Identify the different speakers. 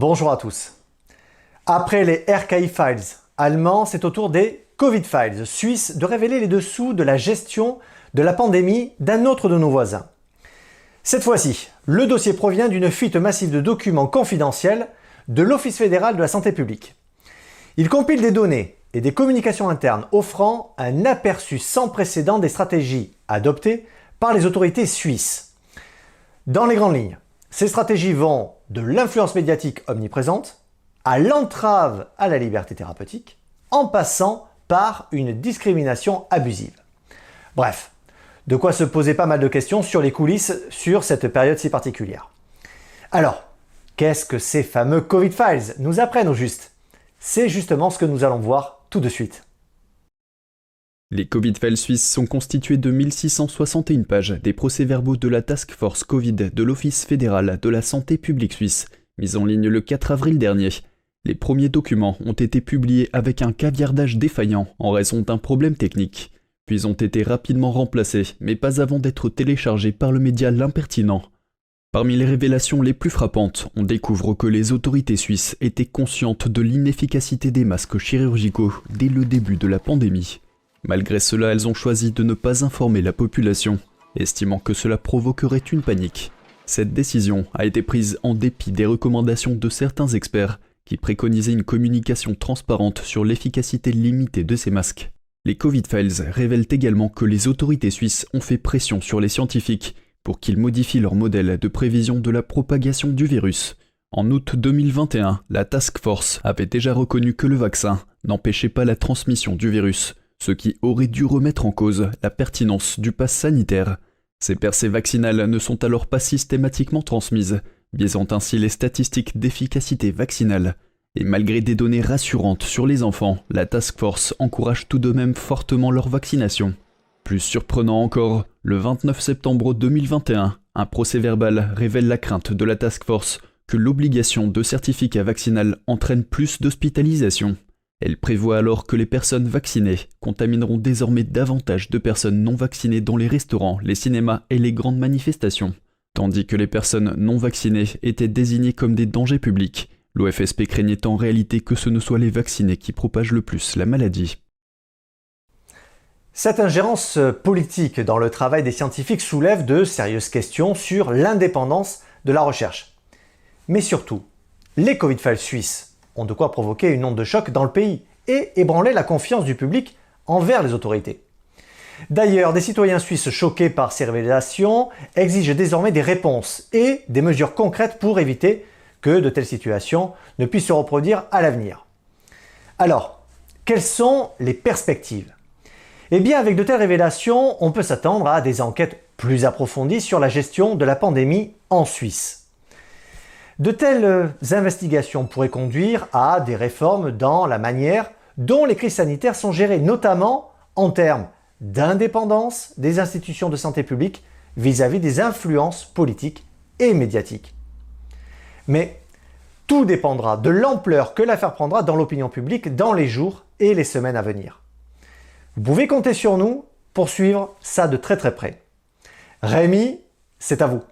Speaker 1: Bonjour à tous. Après les RKI Files allemands, c'est au tour des Covid Files suisses de révéler les dessous de la gestion de la pandémie d'un autre de nos voisins. Cette fois-ci, le dossier provient d'une fuite massive de documents confidentiels de l'Office fédéral de la santé publique. Il compile des données et des communications internes offrant un aperçu sans précédent des stratégies adoptées par les autorités suisses. Dans les grandes lignes, ces stratégies vont de l'influence médiatique omniprésente à l'entrave à la liberté thérapeutique, en passant par une discrimination abusive. Bref, de quoi se poser pas mal de questions sur les coulisses sur cette période si particulière. Alors, qu'est-ce que ces fameux Covid Files nous apprennent au juste? C'est justement ce que nous allons voir tout de suite.
Speaker 2: Les Covid Files suisses sont constitués de 1661 pages des procès-verbaux de la Task Force Covid de l'Office fédéral de la santé publique suisse, mis en ligne le 4 avril dernier. Les premiers documents ont été publiés avec un caviardage défaillant en raison d'un problème technique, puis ont été rapidement remplacés, mais pas avant d'être téléchargés par le média L'Impertinent. Parmi les révélations les plus frappantes, on découvre que les autorités suisses étaient conscientes de l'inefficacité des masques chirurgicaux dès le début de la pandémie. Malgré cela, elles ont choisi de ne pas informer la population, estimant que cela provoquerait une panique. Cette décision a été prise en dépit des recommandations de certains experts qui préconisaient une communication transparente sur l'efficacité limitée de ces masques. Les Covid Files révèlent également que les autorités suisses ont fait pression sur les scientifiques pour qu'ils modifient leur modèle de prévision de la propagation du virus. En août 2021, la Task Force avait déjà reconnu que le vaccin n'empêchait pas la transmission du virus, ce qui aurait dû remettre en cause la pertinence du pass sanitaire. Ces percées vaccinales ne sont alors pas systématiquement transmises, biaisant ainsi les statistiques d'efficacité vaccinale. Et malgré des données rassurantes sur les enfants, la Task Force encourage tout de même fortement leur vaccination. Plus surprenant encore, le 29 septembre 2021, un procès-verbal révèle la crainte de la Task Force que l'obligation de certificat vaccinal entraîne plus d'hospitalisation. Elle prévoit alors que les personnes vaccinées contamineront désormais davantage de personnes non vaccinées dans les restaurants, les cinémas et les grandes manifestations, tandis que les personnes non vaccinées étaient désignées comme des dangers publics. L'OFSP craignait en réalité que ce ne soient les vaccinés qui propagent le plus la maladie.
Speaker 1: Cette ingérence politique dans le travail des scientifiques soulève de sérieuses questions sur l'indépendance de la recherche. Mais surtout, les Covid Files suisses ont de quoi provoquer une onde de choc dans le pays et ébranler la confiance du public envers les autorités. D'ailleurs, des citoyens suisses choqués par ces révélations exigent désormais des réponses et des mesures concrètes pour éviter que de telles situations ne puissent se reproduire à l'avenir. Alors, quelles sont les perspectives? Eh bien, avec de telles révélations, on peut s'attendre à des enquêtes plus approfondies sur la gestion de la pandémie en Suisse. De telles investigations pourraient conduire à des réformes dans la manière dont les crises sanitaires sont gérées, notamment en termes d'indépendance des institutions de santé publique vis-à-vis des influences politiques et médiatiques. Mais tout dépendra de l'ampleur que l'affaire prendra dans l'opinion publique dans les jours et les semaines à venir. Vous pouvez compter sur nous pour suivre ça de très près. Rémi, c'est à vous.